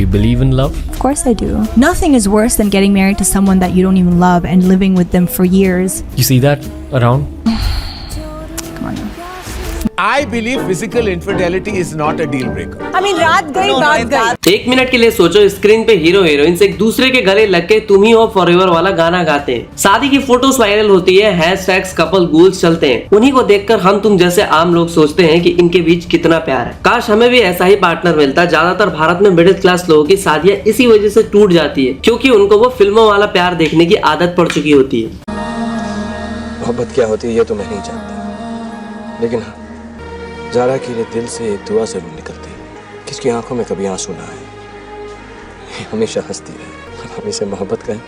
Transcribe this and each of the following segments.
Do you believe in love? Of course I do. Nothing is worse than getting married to someone that you don't even love and living with them for years. You see that around? Come on now. I believe physical infidelity is not a deal breaker. I mean, रात गई बात गई. एक minute के लिए सोचो, screen पे hero heroine से एक दूसरे के गले लग के तुम ही हो फॉरएवर वाला गाना गाते हैं, शादी की फोटोज वायरल होती है, हैशटैग्स कपल गोल्स चलते हैं, उन्हीं को देखकर हम तुम जैसे आम लोग सोचते हैं कि इनके बीच कितना प्यार है, काश हमें भी ऐसा ही पार्टनर मिलता। ज्यादातर भारत में मिडिल क्लास लोगों की शादियां इसी वजह से टूट जाती है क्योंकि उनको वो फिल्मों वाला प्यार देखने की आदत पड़ चुकी होती है। मोहब्बत क्या होती है ये तो मैं नहीं जानता, लेकिन हाँ, ज़ारा के लिए दिल से एक दुआ जरूर निकलती है, किसकी आंखों में कभी आंसू ना आए, हमेशा हंसती है। हम इसे मोहब्बत कहें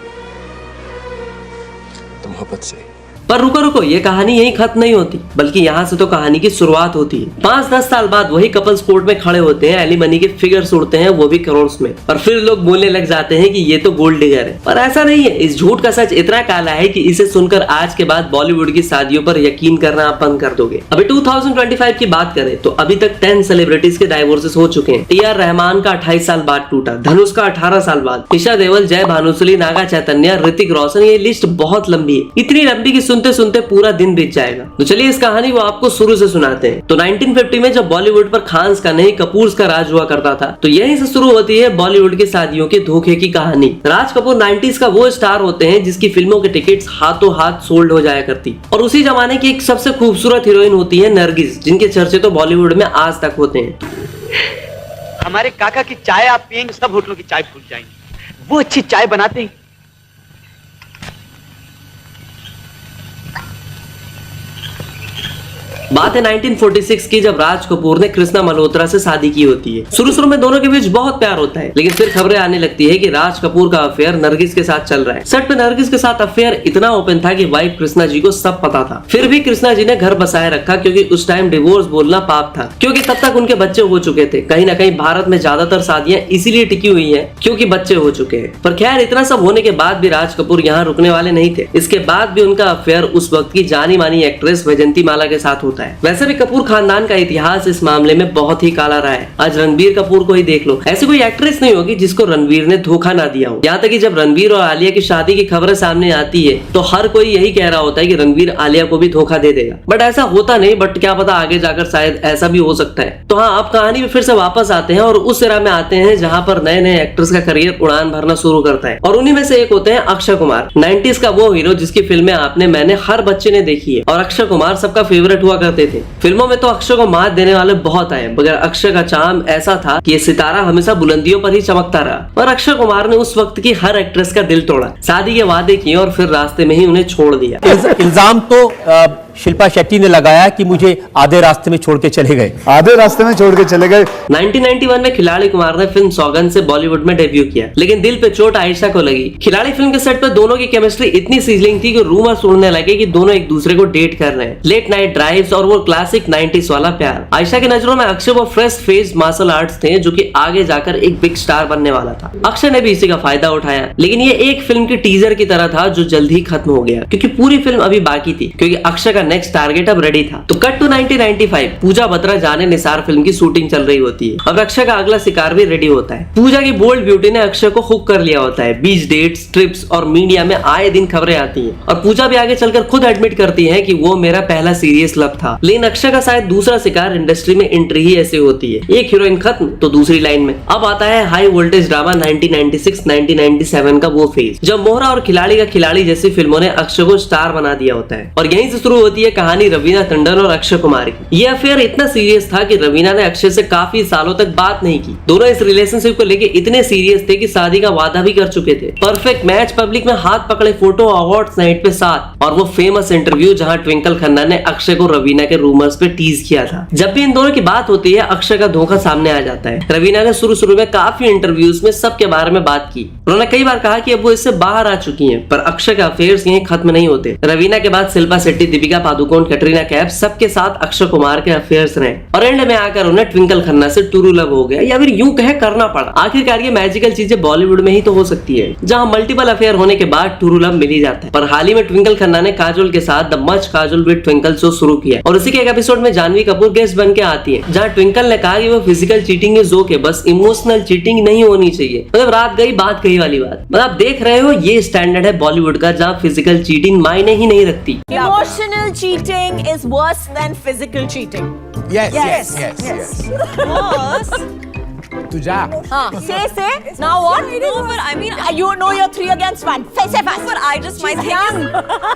तो मोहब्बत से। पर रुको रुको, ये कहानी यही खत्म नहीं होती, बल्कि यहाँ से तो कहानी की शुरुआत होती है। 5-10 साल बाद वही कपल्स कोर्ट में खड़े होते हैं, एलिमनी के फिगर्स उड़ते हैं, वो भी करोड़्स में, और फिर लोग बोलने लग जाते हैं कि ये तो गोल्ड डिगर है। पर ऐसा नहीं है, इस झूठ का सच इतना काला है कि इसे सुनकर आज के बाद बॉलीवुड की शादियों पर यकीन करना आप बंद कर दोगे। अभी 2025 की बात करें तो अभी तक 10 सेलिब्रिटीज के डाइवोर्सेस हो चुके हैं। टी.आर. रहमान का 28 साल बाद टूटा, धनुष का 18 साल बाद, ईशा देओल, जय भानुशाली, नागा चैतन्य, ऋतिक रोशन, ये लिस्ट बहुत लंबी है, इतनी लंबी कि सुनते सुनते पूरा दिन बीत जाएगा। तो चलिए इस कहानी को आपको शुरू से सुनाते हैं। तो 1950 में जब बॉलीवुड पर खान्स का नहीं कपूर्स का राज हुआ करता था, तो यहीं से शुरू होती है बॉलीवुड की शादियों के धोखे की कहानी। राज कपूर 90s का वो स्टार होते हैं जिसकी फिल्मों के टिकट्स हाथों हाथ सोल्ड हो जाया करती, और उसी जमाने की एक सबसे खूबसूरत हीरोइन होती है नरगिस, जिनके चर्चे तो बॉलीवुड में आज तक होते हैं। हमारे काका की चाय आप पियेंगे, सब होटलों की चाय भूल जाएंगे, वो अच्छी चाय बनाते हैं। बात है 1946 की, जब राज कपूर ने कृष्णा मल्होत्रा से शादी की होती है। शुरू में दोनों के बीच बहुत प्यार होता है, लेकिन फिर खबरें आने लगती है कि राज कपूर का अफेयर नरगिस के साथ चल रहा है। सेट पे नरगिस के साथ अफेयर इतना ओपन था कि वाइफ कृष्णा जी को सब पता था। फिर भी कृष्णा जी ने घर बसाए रखा, क्योंकि उस टाइम डिवोर्स बोलना पाप था, क्योंकि तब तक उनके बच्चे हो चुके थे। कहीं ना कहीं भारत में ज्यादातर शादियां इसीलिए टिकी हुई है क्योंकि बच्चे हो चुके हैं। पर खैर, इतना सब होने के बाद भी राज कपूर यहाँ रुकने वाले नहीं थे। इसके बाद भी उनका अफेयर उस वक्त की जानी मानी एक्ट्रेस वैजंती माला के साथ होता है। वैसे भी कपूर खानदान का इतिहास इस मामले में बहुत ही काला रहा है। आज रणबीर कपूर को ही देख लो, ऐसी कोई एक्ट्रेस नहीं होगी जिसको रणबीर ने धोखा ना दिया हो। यहाँ तक कि जब रणबीर और आलिया की शादी की खबरें सामने आती है तो हर कोई यही कह रहा होता है कि रणबीर आलिया को भी धोखा दे देगा, बट ऐसा होता नहीं। बट क्या पता आगे जाकर शायद ऐसा भी हो सकता है। तो हाँ, अब कहानी में फिर से वापस आते हैं और उस एरा में आते हैं जहाँ पर नए नए एक्टर्स का करियर उड़ान भरना शुरू करता है, और उन्हीं में से एक होते हैं अक्षय कुमार। 90s का वो हीरो जिसकी फिल्में आपने मैंने हर बच्चे ने देखी है, और अक्षय कुमार सबका फेवरेट हुआ करते थे। फिल्मों में तो अक्षय को मात देने वाले बहुत आए, मगर अक्षय का चार्म ऐसा था कि ये सितारा हमेशा बुलंदियों पर ही चमकता रहा। और अक्षय कुमार ने उस वक्त की हर एक्ट्रेस का दिल तोड़ा, शादी के वादे किए और फिर रास्ते में ही उन्हें छोड़ दिया। इल्जाम तो शिल्पा शेट्टी ने लगाया कि मुझे आधे रास्ते में छोड़ के चले गए। 1991 में खिलाड़ी कुमार ने फिल्म सौगंध से बॉलीवुड में डेब्यू किया, लेकिन दिल पे चोट आयशा को लगी। खिलाड़ी फिल्म के सेट पर दोनों की केमिस्ट्री इतनी सीजलिंग थी कि रूमर्स उड़ने लगे कि दोनों एक दूसरे को डेट कर रहे हैं। लेट नाइट ड्राइव्स और वो क्लासिक 90s वाला प्यार। आयशा की नजरों में अक्षय वो फ्रेश फेस मार्शल आर्ट्स थे जो कि आगे जाकर एक बिग स्टार बनने वाला था। अक्षय ने भी इसी का फायदा उठाया, लेकिन ये एक फिल्म की टीजर की तरह था जो जल्द ही खत्म हो गया, क्योंकि पूरी फिल्म अभी बाकी थी, क्योंकि अक्षय का नेक्स्ट टारगेट अब रेडी था। तो कट टू 1995, पूजा बत्रा जाने निसार फिल्म की शूटिंग चल रही होती है। अब अक्षय का अगला शिकार भी रेडी होता है। पूजा की बोल्ड ब्यूटी ने अक्षय को हुक कर लिया होता है। बीच डेट्स, ट्रिप्स और मीडिया में आए दिन खबरें आती हैं, और पूजा भी आगे चलकर खुद एडमिट करती है कि वो मेरा पहला सीरियस लव था। लेकिन अक्षय का शायद दूसरा शिकार इंडस्ट्री में एंट्री ही ऐसी होती है, एक हीरोइन खत्म तो दूसरी लाइन में। अब आता है हाई वोल्टेज ड्रामा 1996-1997 का वो फेज, जब मोहरा और खिलाड़ी का खिलाड़ी जैसी फिल्मों ने अक्षय को स्टार बना दिया होता है। और यहीं से शुरू होती है कहानी रवीना टंडन और अक्षय कुमार की। ये अफेयर इतना सीरियस था कि रवीना ने अक्षय से काफी सालों तक बात नहीं की। दोनों इस रिलेशनशिप को लेके इतने सीरियस थे कि शादी का वादा भी कर चुके थे। परफेक्ट मैच, पब्लिक में हाथ पकड़े फोटो, अवार्ड्स नाइट पे साथ, और वो फेमस इंटरव्यू जहां ट्विंकल खन्ना ने अक्षय को रवीना के रूमर्स पे टीज किया था। जब भी इन दोनों की बात होती है अक्षय का धोखा सामने आ जाता है। रवीना ने शुरू में काफी इंटरव्यूज में सबके बारे में बात की। उन्होंने कई बार कहा कि अब वो इससे बाहर आ चुकी हैं, पर अक्षय के अफेयर्स यहीं खत्म नहीं होते। रवीना के बाद शिल्पा शेट्टी, दीपिका पादुकोण, कैटरीना कैफ सबके साथ अक्षय कुमार के अफेयर्स रहे और एंड में आकर उन्हें ट्विंकल खन्ना से ट्रू लव हो गया, या फिर यूं कहे करना पड़ा। आखिरकार ये मैजिकल चीजें बॉलीवुड में ही तो हो सकती है, जहां मल्टीपल अफेयर होने के बाद ट्रू लव मिल ही जाता है। पर हाल ही में ट्विंकल खन्ना ने काजोल के साथ the much Kajol with twinkle show शुरू किया और उसी के एक एपिसोड में जानवी कपूर गेस्ट बन के आती है, जहाँ ट्विंकल ने कहा कि वो फिजिकल चीटिंग इज ओके, बस इमोशनल चीटिंग नहीं होनी चाहिए। मतलब रात गई बात कही वाली बात। मतलब आप देख रहे हो ये स्टैंडर्ड है बॉलीवुड का, जहाँ फिजिकल चीटिंग मायने ही नहीं रखती। Emotional cheating is worse than physical cheating. Yes. Boss. तू जा. Say. Now what? No, but I mean, You know you're 3 against 1. Say fast. but I just my thing young. is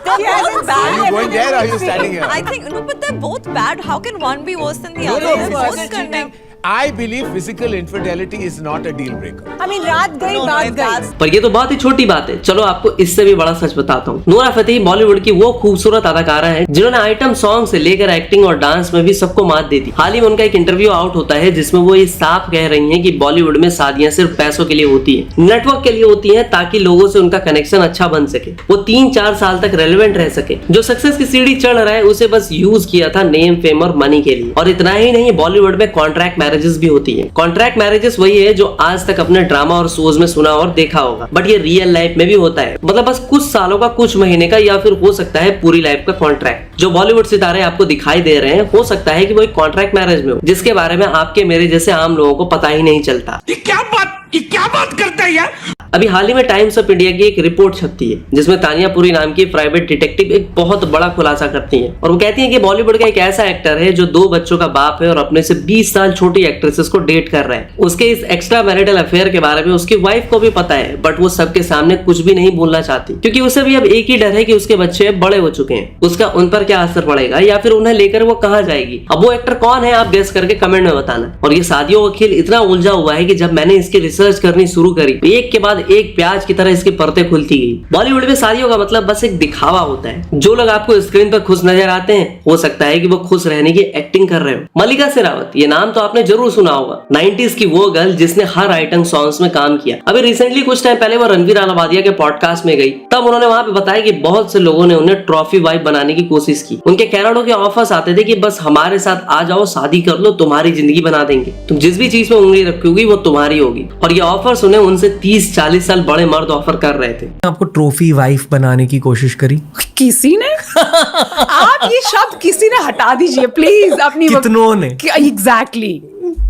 they're both Are you bad. going there or are you standing here? I think no, but they're both bad. How can one be worse than the No, other? no, They're both physical condemned. I believe physical infidelity is not a deal breaker. I mean, रात गई बात गई. पर ये तो बहुत ही छोटी बात है। चलो आपको इससे भी बड़ा सच बताता हूँ। नूरा फतेही बॉलीवुड की वो खूबसूरत अदाकारा है जिन्होंने आइटम सॉन्ग से लेकर एक्टिंग और डांस में भी सबको मात दी थी। हाल ही में उनका एक इंटरव्यू आउट होता है जिसमें वो ये साफ कह रही हैं कि बॉलीवुड में शादियां सिर्फ पैसों के लिए होती है, नेटवर्क के लिए होती है, ताकि लोगों से उनका कनेक्शन अच्छा बन सके, वो 3-4 साल तक रेलेवेंट रह सके। जो सक्सेस की सीढ़ी चढ़ रहा है उसे बस यूज किया था नेम, फेम और मनी के लिए। और इतना ही नहीं, बॉलीवुड में कॉन्ट्रैक्ट मैरिजेस भी होती है। कॉन्ट्रैक्ट मैरिजेस वही है जो आज तक अपने ड्रामा और शोज में सुना और देखा होगा, बट ये रियल लाइफ में भी होता है। मतलब बस कुछ सालों का, कुछ महीने का, या फिर हो सकता है पूरी लाइफ का कॉन्ट्रैक्ट। जो बॉलीवुड सितारे आपको दिखाई दे रहे हैं, हो सकता है कि वो एक कॉन्ट्रैक्ट मैरिज में हो, जिसके बारे में आपके मेरे जैसे आम लोगों को पता ही नहीं चलता। ये क्या बात करता है यार? अभी हाल ही में टाइम्स ऑफ इंडिया की एक रिपोर्ट छपती है जिसमें तानिया पुरी नाम की प्राइवेट डिटेक्टिव एक बहुत बड़ा खुलासा करती है और वो कहती है कि बॉलीवुड का एक ऐसा एक्टर है जो 2 बच्चों का बाप है और अपने से 20 साल छोटी एक्ट्रेसेस को डेट कर रहा है। उसके इस एक्स्ट्रा मैरिटल अफेयर के बारे में उसकी वाइफ को भी पता है, बट वो सबके सामने कुछ भी नहीं बोलना चाहती, क्योंकि उसे भी अब एक ही डर है कि उसके बच्चे बड़े हो चुके हैं, उसका उन पर क्या असर पड़ेगा या फिर उन्हें लेकर वो कहाँ जाएगी। अब वो एक्टर कौन है आप गेस करके कमेंट में बताना। और ये शादियों का खेल इतना उलझा हुआ है कि जब मैंने इसकी रिसर्च करनी शुरू करी, एक के बाद एक प्याज की तरह इसकी परतें खुलती गई। बॉलीवुड में शादियों का मतलब बस एक दिखावा होता है। जो लोग आपको स्क्रीन पर खुश नजर आते हैं, हो सकता है कि वो खुश रहने की एक्टिंग कर रहे हो। मल्लिका शेरावत, ये नाम तो आपने जरूर सुना होगा। 90s की वो गर्ल जिसने हर आइटम सॉन्ग्स में काम किया। अभी रिसेंटली कुछ टाइम पहले वो रणवीर अलाहाबादिया के पॉडकास्ट में गई, तब उन्होंने वहां पे बताया कि बहुत से लोगों ने उन्हें ट्रॉफी वाइफ बनाने की कोशिश की। उनके कैनाडो के ऑफर्स आते थे कि बस हमारे साथ आ जाओ, शादी कर लो, तुम्हारी जिंदगी बना देंगे, तुम जिस भी चीज में उंगली रखोगी वो तुम्हारी होगी। और ये ऑफर्स उन्हें उनसे 30-40 साल बड़े मर्द ऑफर कर रहे थे। आपको ट्रॉफी वाइफ बनाने की कोशिश करी किसी ने? आप ये शब्द किसी ने हटा दीजिए प्लीज अपनी। कितनों ने? एग्जैक्टली,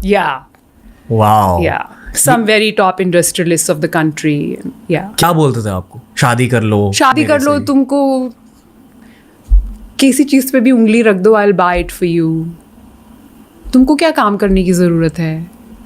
या वाओ, या some very top industrialists of the country, yeah। क्या बोलते थे आपको? शादी कर लो, शादी कर लो, तुमको किसी चीज पे भी उंगली रख दो, I'll buy it for you। तुमको क्या काम करने की जरूरत है?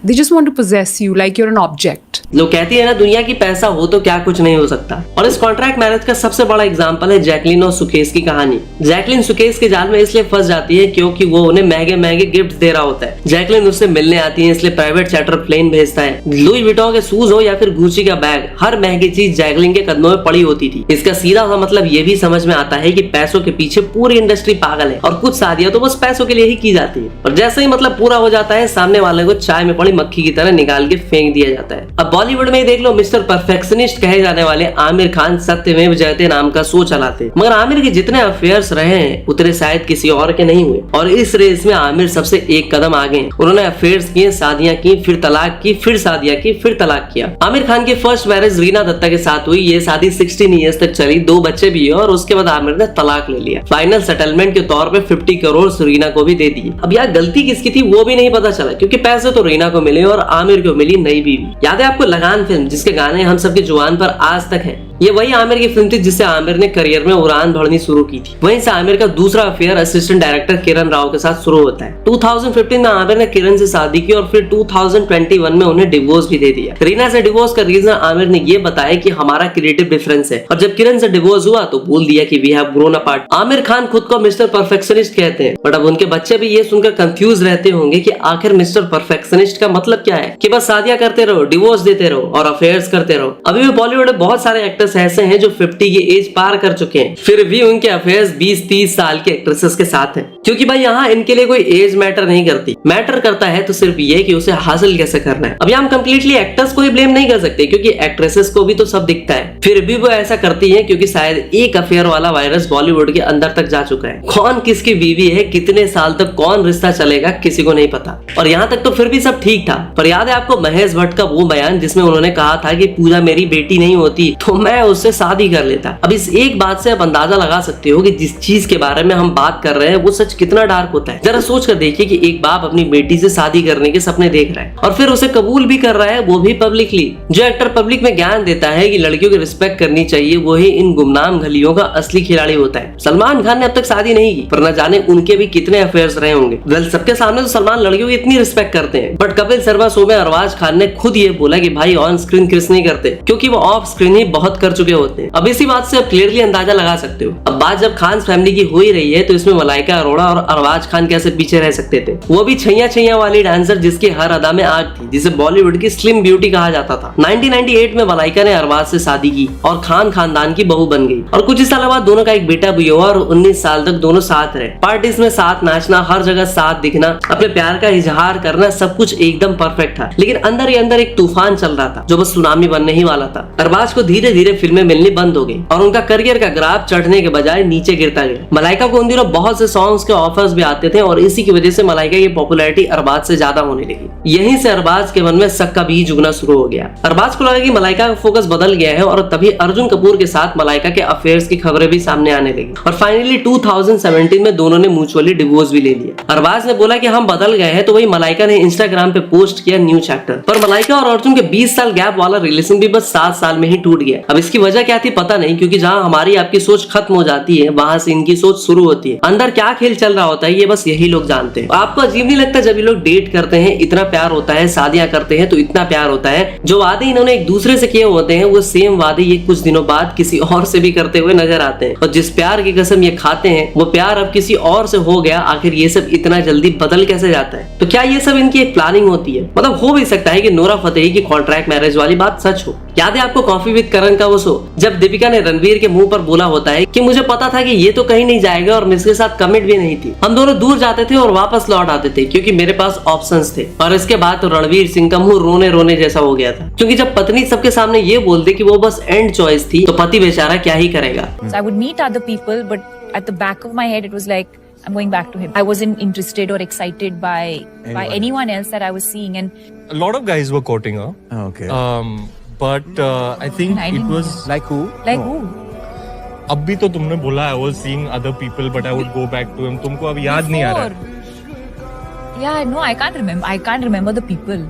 They just want to possess you like you're an object। लोग कहती है ना, दुनिया की पैसा हो तो क्या कुछ नहीं हो सकता। और इस कॉन्ट्रैक्ट मैरिज का सबसे बड़ा एग्जांपल है जैकलिन और सुकेश की कहानी। जैकलिन सुकेश के जाल में इसलिए फंस जाती है क्योंकि वो उन्हें महंगे महंगे गिफ्ट दे रहा होता है। जैकलिन उससे मिलने आती है, इसलिए प्राइवेट चार्टर प्लेन भेजता है। लुई विटॉन के शूज हो या फिर गुची का बैग, हर महंगी चीज जैकलिन के कदमों में पड़ी होती थी। इसका सीधा सा मतलब ये भी समझ में आता है कि पैसों के पीछे पूरी इंडस्ट्री पागल है और कुछ शादियां तो बस पैसों के लिए ही की जाती है। और जैसे ही मतलब पूरा हो जाता है, सामने वाले को चाय में पड़ी मक्खी की तरह निकाल के फेंक दिया जाता है। अब बॉलीवुड में देख लो, मिस्टर परफेक्शनिस्ट कहे जाने वाले आमिर खान सत्यमेव जयते नाम का शो चलाते, मगर आमिर के जितने अफेयर्स रहे हैं उतने शायद किसी और के नहीं हुए। और इस रेस में आमिर सबसे एक कदम आगे हैं। उन्होंने अफेयर्स किए, शादियां की, फिर तलाक की, फिर शादियां की, फिर तलाक किया। आमिर खान की फर्स्ट मैरिज रीना दत्ता के साथ हुई। ये शादी 16 ईयर्स तक चली, 2 बच्चे भी है, और उसके बाद आमिर ने तलाक ले लिया। फाइनल सेटलमेंट के तौर पे 50 करोड़ रीना को भी दे दिए। अब यार गलती किसकी थी वो भी नहीं पता चला, क्योंकि पैसे तो रीना को मिले और आमिर को मिली नई बीवी। याद है आपको लगान फिल्म, जिसके गाने हम सबकी जुबान पर आज तक हैं? ये वही आमिर की फिल्म थी जिससे आमिर ने करियर में उड़ान भरनी शुरू की थी। वहीं से आमिर का दूसरा affair assistant director Kiran Rao के साथ शुरू होता है। 2015 में आमिर ने किरण से शादी की और फिर 2021 में उन्हें डिवोर्स भी दे दिया। रीना से डिवोर्स का रीजन आमिर ने ये बताया कि हमारा क्रिएटिव डिफरेंस है, और जब किरण से डिवोर्स हुआ तो बोल दिया कि we have grown apart. Aamir Khan खुद को मिस्टर परफेक्शनिस्ट कहते हैं, बट अब उनके बच्चे भी ये सुनकर कंफ्यूज रहते होंगे कि आखिर मिस्टर परफेक्शनिस्ट का मतलब क्या है, कि बस शादियां करते रहो, डिवोर्स देते रहो और अफेयर्स करते रहो। अभी भी बॉलीवुड में बहुत सारे एक्टर्स एक्टर्स ऐसे हैं जो 50 की एज पार कर चुके हैं, फिर भी उनके अफेयर्स 20-30 साल के एक्ट्रेसेस के साथ हैं। क्योंकि भाई यहाँ इनके लिए कोई एज मैटर नहीं करती, मैटर करता है तो सिर्फ ये कि उसे हासिल कैसे करना है। अब हम कंप्लीटली एक्टर्स को ही ब्लेम नहीं कर सकते, क्योंकि एक्ट्रेसेस को भी तो सब दिखता है, फिर भी वो ऐसा करती है क्योंकि शायद एक अफेयर वाला वायरस बॉलीवुड के अंदर तक जा चुका है। कौन किसकी बीवी है, कितने साल तक कौन रिश्ता चलेगा, किसी को नहीं पता। और यहाँ तक तो फिर भी सब ठीक था, पर याद है आपको महेश भट्ट का वो बयान जिसमें उन्होंने कहा था कि पूजा मेरी बेटी नहीं होती तो मैं उससे शादी कर लेता। अब इस एक बात से आप अंदाजा लगा सकते हो कि जिस चीज के बारे में हम बात कर रहे हैं वो सच कितना डार्क होता है। जरा सोच कर देखिए कि एक बाप अपनी बेटी से शादी करने के सपने देख रहा है और फिर उसे कबूल भी कर रहा है, वो भी पब्लिकली। जो एक्टर पब्लिक में ज्ञान देता है कि लड़कियों की रिस्पेक्ट करनी चाहिए, वही इन गुमनाम गलियों का असली खिलाड़ी होता है। सलमान खान ने अब तक शादी नहीं की, पर न जाने उनके भी कितने अफेयर्स रहे होंगे। वेल, सबके सामने तो सलमान लड़कियों की इतनी रिस्पेक्ट करते हैं, बट कपिल शर्मा शो में अरबाज खान ने खुद ये बोला कि भाई ऑन स्क्रीन किस नहीं करते, क्योंकि वो ऑफ स्क्रीन ही बहुत कर चुके होते हैं। अब इसी बात से आप क्लियरली अंदाजा लगा सकते हो। अब बात जब खान फैमिली की हो ही रही है तो इसमें मलाइका अरोड़ा और अरबाज खान कैसे पीछे रह सकते थे, वो भी छैया वाली डांसर जिसकी हर अदा में आग थी, जिसे बॉलीवुड की स्लिम ब्यूटी कहा जाता था। 1998 में मलाइका ने अरबाज से शादी की और खान खानदान की बहू बन गई और कुछ ही साल बाद दोनों का एक बेटा भी हुआ और 19 साल तक दोनों साथ रहे। पार्टीज में साथ नाचना, हर जगह साथ दिखना, अपने प्यार का इजहार करना, सब कुछ एकदम परफेक्ट था। लेकिन अंदर ही अंदर एक तूफान चल रहा था जो बस सुनामी बनने ही वाला था। अरबाज को धीरे धीरे फिल्में मिलनी बंद हो गई और उनका करियर का ग्राफ चढ़ने के बजाय नीचे गिरता गया। मलाइका को उन दिनों बहुत से सॉन्ग्स के ऑफर्स भी आते थे और इसी की वजह से मलाइका की पॉपुलैरिटी अरबाज से ज्यादा होने लगी। यहीं से अरबाज के मन में शक का बीज उगना शुरू हो गया। अरबाज को लगा कि मलाइका का फोकस बदल गया है और तभी अर्जुन कपूर के साथ मलाइका के अफेयर्स की खबरें भी सामने आने लगी और फाइनली 2017 में दोनों ने म्यूचुअली डिवोर्स भी ले लिया। अरबाज ने बोला कि हम बदल गए हैं, तो वही मलाइका ने इंस्टाग्राम पे पोस्ट किया न्यू चैप्टर। पर मलाइका और अर्जुन के 20 साल गैप वाला रिलेशन भी बस 7 साल में ही टूट गया। अब इसकी वजह क्या थी पता नहीं, क्योंकि जहां हमारी आपकी सोच खत्म हो जाती है वहां से इनकी सोच शुरू होती है। अंदर क्या खेल चल रहा होता है ये बस यही लोग जानते हैं। आपको अजीब नहीं लगता जब ये लोग डेट करते हैं इतना प्यार होता है, शादियां करते हैं तो इतना प्यार होता है, जो वादे इन्होंने एक दूसरे से किए होते हैं वो सेम वादे ये कुछ दिनों बाद किसी और से भी करते हुए नजर आते हैं। और जिस प्यार की कसम ये खाते हैं वो प्यार अब किसी और से हो गया। आखिर ये सब इतना जल्दी बदल कैसे जाता है? तो क्या ये सब इनकी एक प्लानिंग होती है? मतलब हो भी सकता है कि नोरा फतेही की कॉन्ट्रैक्ट मैरिज वाली बात सच हो। याद है आपको कॉफी विद करण का वो शो, जब दीपिका ने रणवीर के मुंह पर बोला होता है कि मुझे पता था कि ये तो कहीं नहीं जाएगा और इसके साथ कमिट भी नहीं थी, हम दोनों दूर जाते थे और वापस लौट आते थे क्योंकि मेरे पास ऑप्शंस थे। और इसके बाद तो रणवीर सिंह का मुंह रोने रोने जैसा हो गया था, क्योंकि जब पत्नी सबके सामने ये बोल दे कि वो बस एंड चॉइस थी तो पति बेचारा क्या ही करेगा। I would meet other people, but at the back of my head it was like I'm going back to him. I wasn't interested or excited by anyone else that I was seeing, and a lot of guys were courting her. Okay. But I think it was Like who? like who? अब भी तो तुमने बोला I was seeing other people, but I would go back to him. तुमको अब याद नहीं आ रहा है? Yeah, no, I can't remember. I can't remember the people.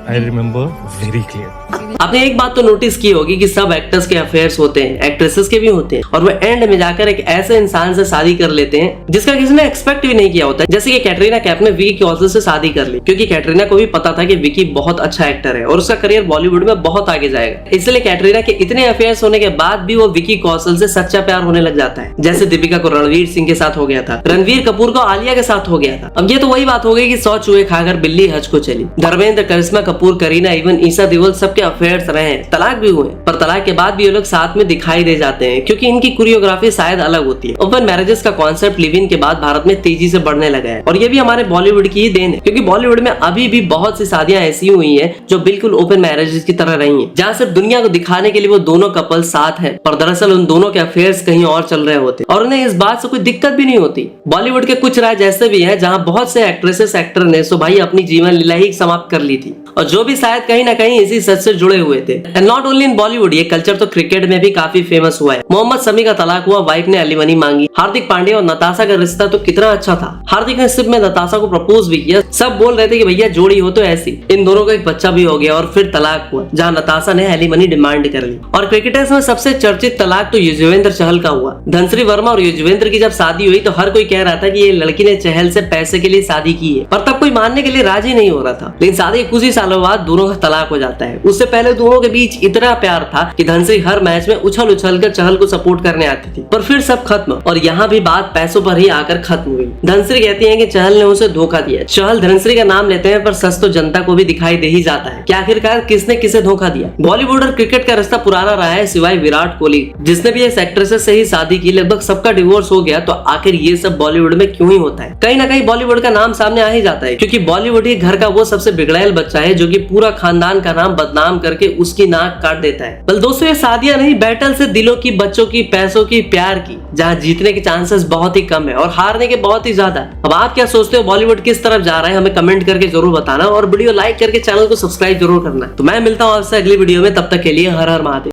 I remember very clear. आपने एक बात तो नोटिस की होगी कि सब एक्टर्स के अफेयर्स होते हैं, एक्ट्रेसेस के भी होते हैं, और वो एंड में जाकर एक ऐसे इंसान से शादी कर लेते हैं जिसका किसी ने एक्सपेक्ट भी नहीं किया होता। जैसे कि कैटरीना कैफ ने विकी कौशल से शादी कर ली, क्योंकि कैटरीना को भी पता था कि विकी बहुत अच्छा एक्टर है और उसका करियर बॉलीवुड में बहुत आगे जाएगा। इसलिए कैटरीना के इतने अफेयर्स होने के बाद भी वो विकी कौशल से सच्चा प्यार होने लग जाता है, जैसे दीपिका को रणवीर सिंह के साथ हो गया था, रणवीर कपूर को आलिया के साथ हो गया था। अब ये तो वही बात हो गई कि 100 चूहे खाकर बिल्ली हज को चली। धर्मेंद्र, करिश्मा कपूर, करीना, इवन ईशा देओल सबके अफेयर्स रहे हैं, तलाक भी हुए, पर तलाक के बाद भी ये लोग साथ में दिखाई दे जाते हैं क्योंकि इनकी कोरियोग्राफी शायद अलग होती है। ओपन मैरिजेस का कॉन्सेप्ट लिव इन के बाद भारत में तेजी से बढ़ने लगा है और ये भी हमारे बॉलीवुड की ही देन है, क्योंकि बॉलीवुड में अभी भी बहुत सी शादियां ऐसी हुई हैं जो बिल्कुल ओपन मैरिजेस की तरह रही हैं, जहां सिर्फ दुनिया को दिखाने के लिए वो दोनों कपल साथ हैं, पर दरअसल उन दोनों के अफेयर्स कहीं और चल रहे होते और उन्हें इस बात से कोई दिक्कत भी नहीं होती। बॉलीवुड के कुछ राज्य ऐसे भी हैं जहां बहुत से एक्ट्रेसेस एक्टर ने सो भाई अपनी जीवन लीला ही समाप्त कर ली थी, और जो भी शायद कहीं ना कहीं इसी सच से जुड़े हुए थे। And not only in Bollywood, ये कल्चर तो क्रिकेट में भी काफी फेमस हुआ है। मोहम्मद शमी का तलाक हुआ, वाइफ ने एलिमनी मांगी। हार्दिक पांड्या और नताशा का रिश्ता तो कितना अच्छा था, हार्दिक ने सिर्फ में नताशा को प्रपोज भी किया। सब बोल रहे थे कि भैया जोड़ी हो तो ऐसी। इन दोनों का एक बच्चा भी हो गया और फिर तलाक हुआ, जहाँ नताशा ने एलिमनी डिमांड कर ली। और क्रिकेटर्स में सबसे चर्चित तलाक तो युजवेंद्र चहल का हुआ। धनश्री वर्मा और युजवेंद्र की जब शादी हुई तो हर कोई कह रहा था कि ये लड़की ने चहल से पैसे के लिए शादी की है, पर तब कोई मानने के लिए राजी नहीं हो रहा था। लेकिन शादी कुछ ही साल सालों बाद दोनों का तलाक हो जाता है। उससे पहले दोनों के बीच इतना प्यार था कि धनश्री हर मैच में उछल उछल कर चहल को सपोर्ट करने आती थी, पर फिर सब खत्म। और यहाँ भी बात पैसों पर ही आकर खत्म हुई। धनश्री कहती है कि चहल ने उसे धोखा दिया। चहल धनश्री का नाम लेते हैं, पर सच तो जनता को भी दिखाई दे ही जाता है कि आखिरकार किसने किसे धोखा दिया। बॉलीवुड और क्रिकेट का रास्ता पुराना रहा है, सिवाय विराट कोहली जिसने भी इस एक्ट्रेसेस से ही शादी की। लगभग सबका डिवोर्स हो गया, तो आखिर ये सब बॉलीवुड में क्यों ही होता है? कहीं ना कहीं बॉलीवुड का नाम सामने आ ही जाता है, क्योंकि बॉलीवुड ही घर का वो सबसे बिगड़ैल बच्चा है जो कि पूरा खानदान का नाम बदनाम करके उसकी नाक काट देता है। बल दोस्तों, ये शादियां नहीं, बैटल से दिलों की, बच्चों की, पैसों की, प्यार की, जहाँ जीतने के चांसेस बहुत ही कम है और हारने के बहुत ही ज्यादा। अब आप क्या सोचते हो, बॉलीवुड किस तरफ जा रहा है? हमें कमेंट करके जरूर बताना और वीडियो लाइक करके चैनल को सब्सक्राइब जरूर करना। तो मैं मिलता हूँ आपसे अगली वीडियो में, तब तक के लिए हर हर महादेव।